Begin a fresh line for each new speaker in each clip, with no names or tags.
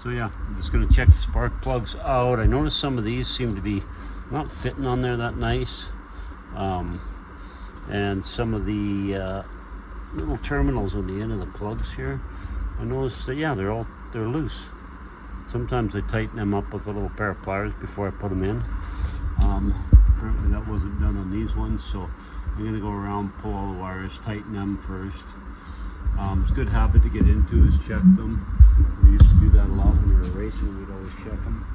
So yeah, I'm just gonna check the spark plugs out. I noticed some of these seem to be not fitting on there that nice. And some of the little terminals on the end of the plugs here, I noticed that, yeah, they're loose. Sometimes I tighten them up with a little pair of pliers before I put them in. Apparently that wasn't done on these ones, so I'm gonna go around, pull all the wires, tighten them first. It's a good habit to get into is check them. We used to do that a lot when we were racing. We'd always check them.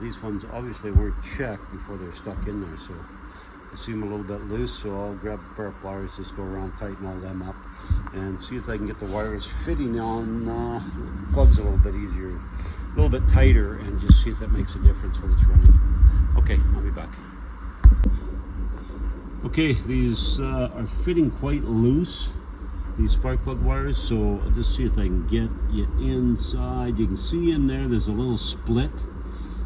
These ones obviously weren't checked before they're stuck in there, so they seem a little bit loose, so I'll grab a pair of pliers, just go around, tighten all them up, and see if I can get the wires fitting on plugs a little bit easier, a little bit tighter, and just see if that makes a difference when it's running. Okay, I'll be back. Okay, these are fitting quite loose, these spark plug wires, so I'll just see if I can get you inside. You can see in there, there's a little split.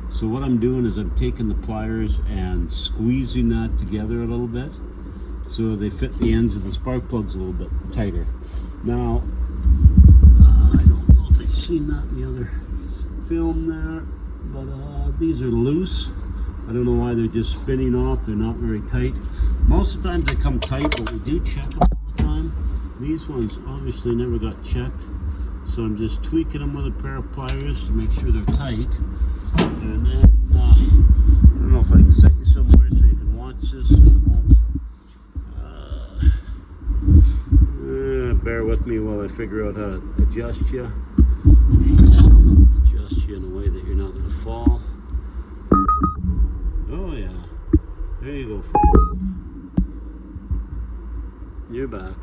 So what I'm doing is I'm taking the pliers and squeezing that together a little bit so they fit the ends of the spark plugs a little bit tighter. Now, I don't know if you've seen that in the other film there, but these are loose. I don't know why they're just spinning off. They're not very tight. Most of the time they come tight, but we do check them all the time. These ones obviously never got checked. So I'm just tweaking them with a pair of pliers to make sure they're tight. And then, I don't know if I can set you somewhere so you can watch this. Bear with me while I figure out how to adjust you. Adjust you in a way that you're not going to fall. Oh yeah, there you go. You're back.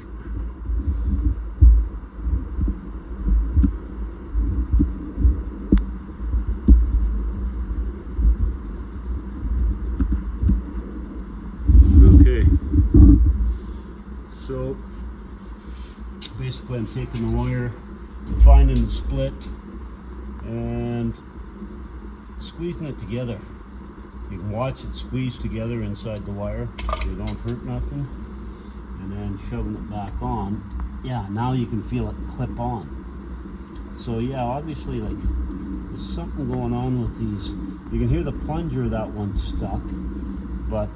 So basically I'm taking the wire, finding the split and squeezing it together. You can watch it squeeze together inside the wire so you don't hurt nothing, and then shoving it back on. Yeah, now you can feel it clip on. So yeah, obviously like there's something going on with these. You can hear the plunger, that one's stuck, but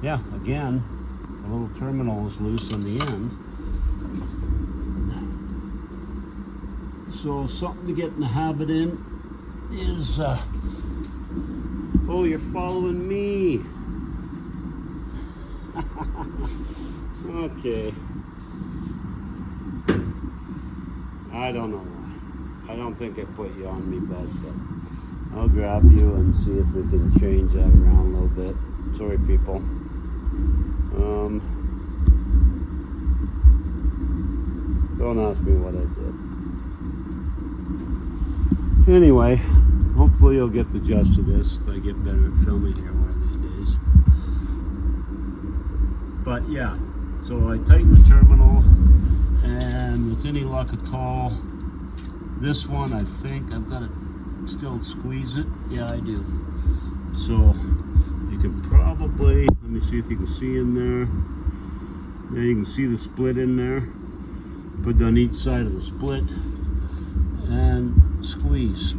yeah, again, the little terminal is loose on the end. So something to get in the habit in is, oh, you're following me. Okay. I don't know why. I don't think I put you on me, bud, but I'll grab you and see if we can change that around a little bit. Sorry, people. Don't ask me what I did. Anyway, hopefully you'll get the gist of this. I get better at filming here one of these days. But yeah, so I tighten the terminal, and with any luck at all, this one I think I've got to still squeeze it. Yeah, I do. So you can probably, let me see if you can see in there. Yeah, you can see the split in there. Put on each side of the split and squeeze.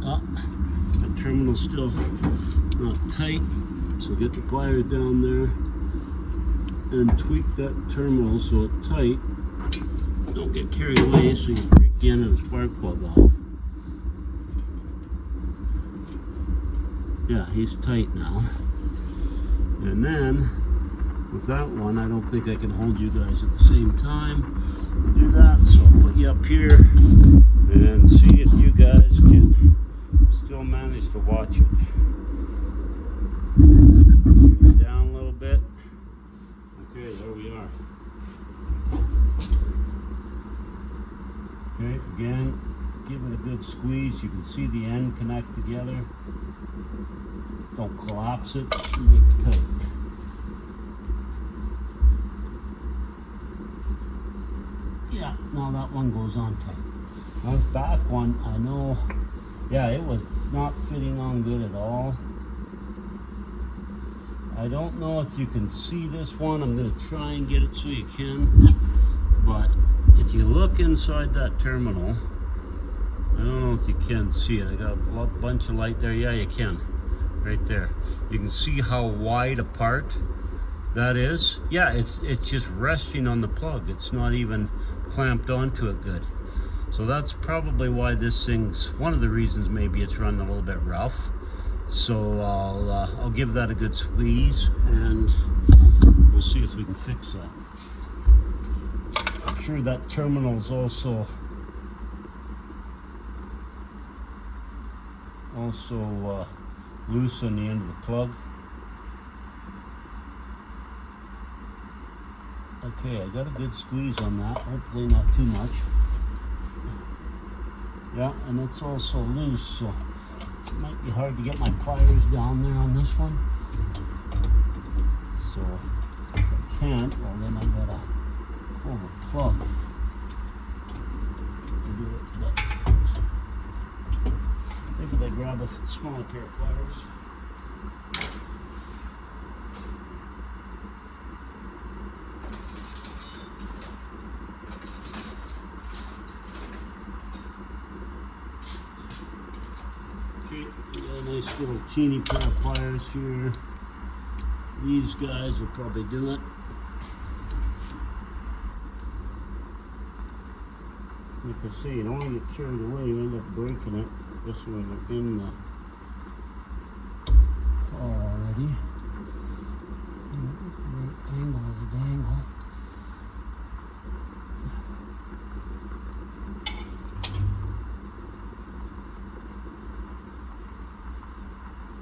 The terminal's still not tight, so get the pliers down there and tweak that terminal so it's tight. Don't get carried away so you break the end of the spark plug off. Yeah, he's tight now. And then with that one, I don't think I can hold you guys at the same time. Do that, so I'll put you up here and see if you guys can still manage to watch it. Bring it down a little bit. Okay, there we are. Okay, again, give it a good squeeze. You can see the end connect together. Don't collapse it, make it tight. Yeah, now that one goes on tight. Now the back one, I know, yeah, it was not fitting on good at all. I don't know if you can see this one. I'm going to try and get it so you can. But if you look inside that terminal, I don't know if you can see it. I got a bunch of light there. Yeah, you can. Right there. You can see how wide apart that is. Yeah, it's just resting on the plug. It's not even clamped onto it good. So that's probably why this thing's, one of the reasons maybe it's running a little bit rough. So I'll give that a good squeeze and we'll see if we can fix that. I'm sure that terminal's also loose on the end of the plug. Okay, I got a good squeeze on that, hopefully not too much. Yeah, and it's also loose, so it might be hard to get my pliers down there on this one. So if I can't, well then I gotta pull the plug to do it. But I think if I grab a smaller pair of pliers. Okay, got a nice little teeny pair of pliers here. These guys will probably do it. Like I say, you don't want to get carried away, you end up breaking it, especially when you're in the car already. The angle of the dangle.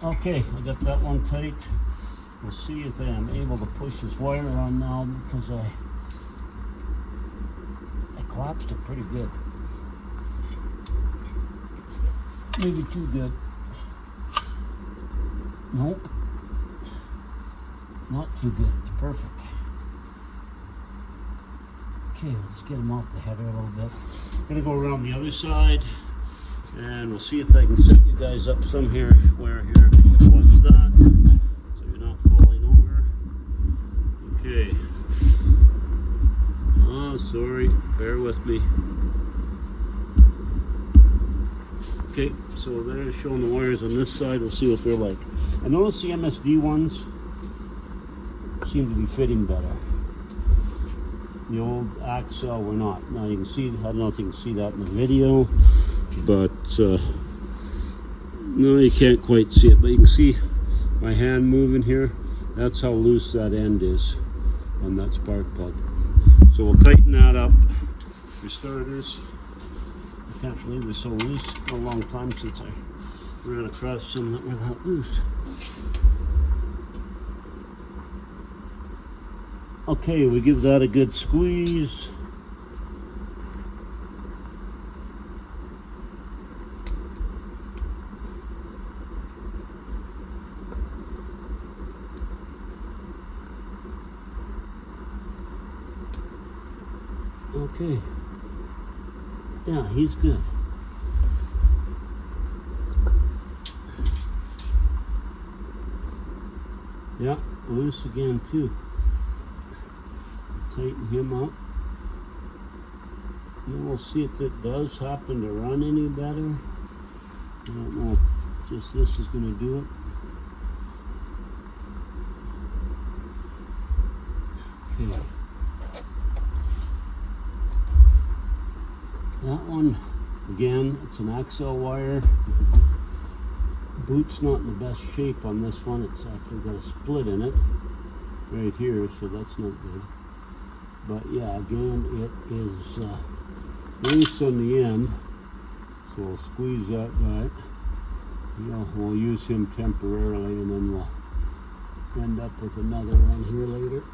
Okay, I got that one tight. We'll see if I am able to push this wire on now because I collapsed it pretty good. Maybe too good. Nope. Not too good. It's perfect. Okay, let's get them off the header a little bit. I'm gonna go around the other side and we'll see if I can set you guys up some here. Where here? What's that? So you're not falling over. Okay. Oh, sorry. Bear with me. Okay, so they're showing the wires on this side. We'll see what they're like. I noticed the MSD ones seem to be fitting better. The old Axel were not. Now you can see, I don't know if you can see that in the video, but no, you can't quite see it, but you can see my hand moving here. That's how loose that end is on that spark plug. So we'll tighten that up for starters. I can't believe they're so loose. It's been a long time since I ran across some that were that loose. Okay, we give that a good squeeze. Okay. Yeah, he's good. Yeah, loose again too. Tighten him up. And we'll see if it does happen to run any better. I don't know if just this is going to do it. Okay. That one, again, it's an Axel wire. Boot's not in the best shape on this one. It's actually got a split in it right here, so that's not good. But yeah, again, it is loose on the end, so we'll squeeze that back. We'll use him temporarily, and then we'll end up with another one here later.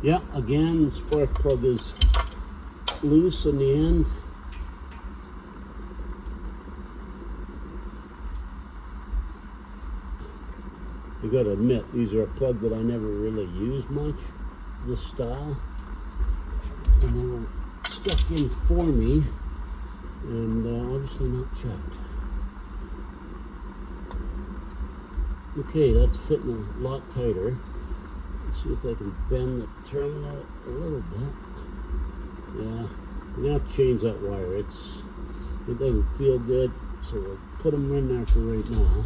Yeah, again, the spark plug is loose on the end. I gotta admit, these are a plug that I never really use much, this style. And they were stuck in for me, and obviously not checked. Okay, that's fitting a lot tighter. Let's see if I can bend the terminal a little bit. Yeah, We're gonna have to change that wire. It doesn't feel good, so we'll put them in there for right now.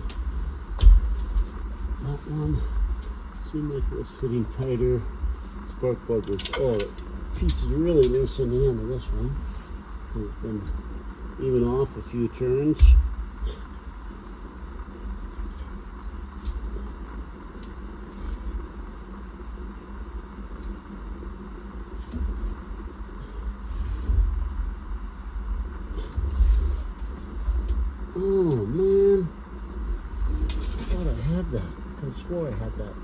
That one seemed like it was fitting tighter. Spark plug was, oh, the piece is really loose in the end of this one. It's been even off a few turns. Oh man, I thought I had that. I could have swore I had that.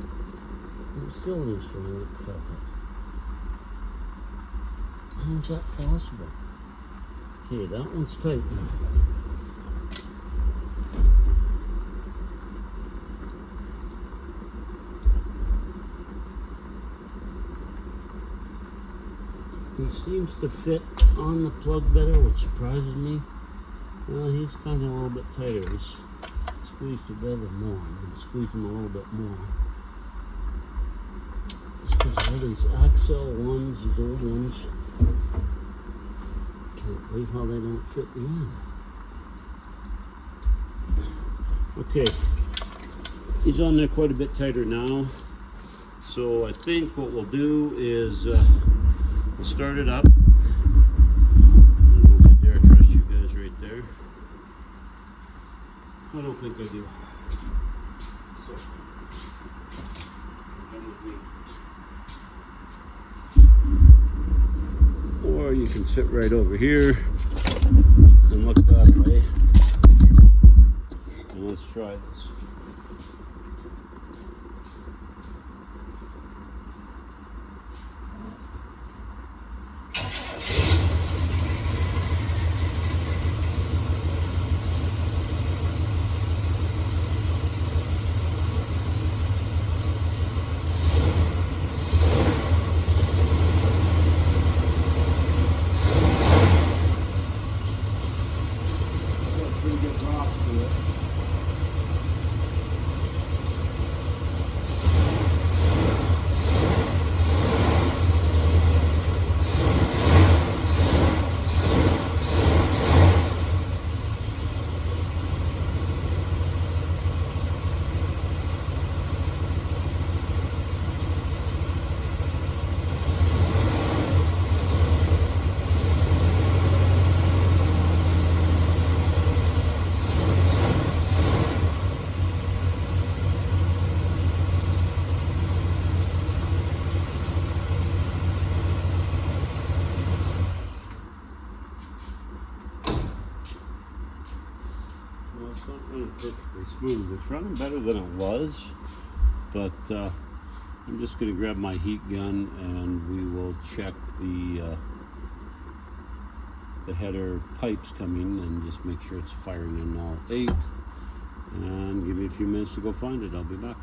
It was still loose when I felt it. How is that possible? Okay, that one's tight now. He seems to fit on the plug better, which surprises me. Well, he's kind of a little bit tighter. He's squeezed together more. I'm going to squeeze him a little bit more. Just because all these Axel ones, these old ones, can't believe how they don't fit the end. Okay, he's on there quite a bit tighter now. So I think what we'll do is we'll start it up. There. I don't think I do. So, come with me. Or you can sit right over here and look that way. And let's try this. It's not running perfectly smooth. It's running better than it was, but I'm just going to grab my heat gun and we will check the header pipes coming and just make sure it's firing in all 8. And give me a few minutes to go find it. I'll be back.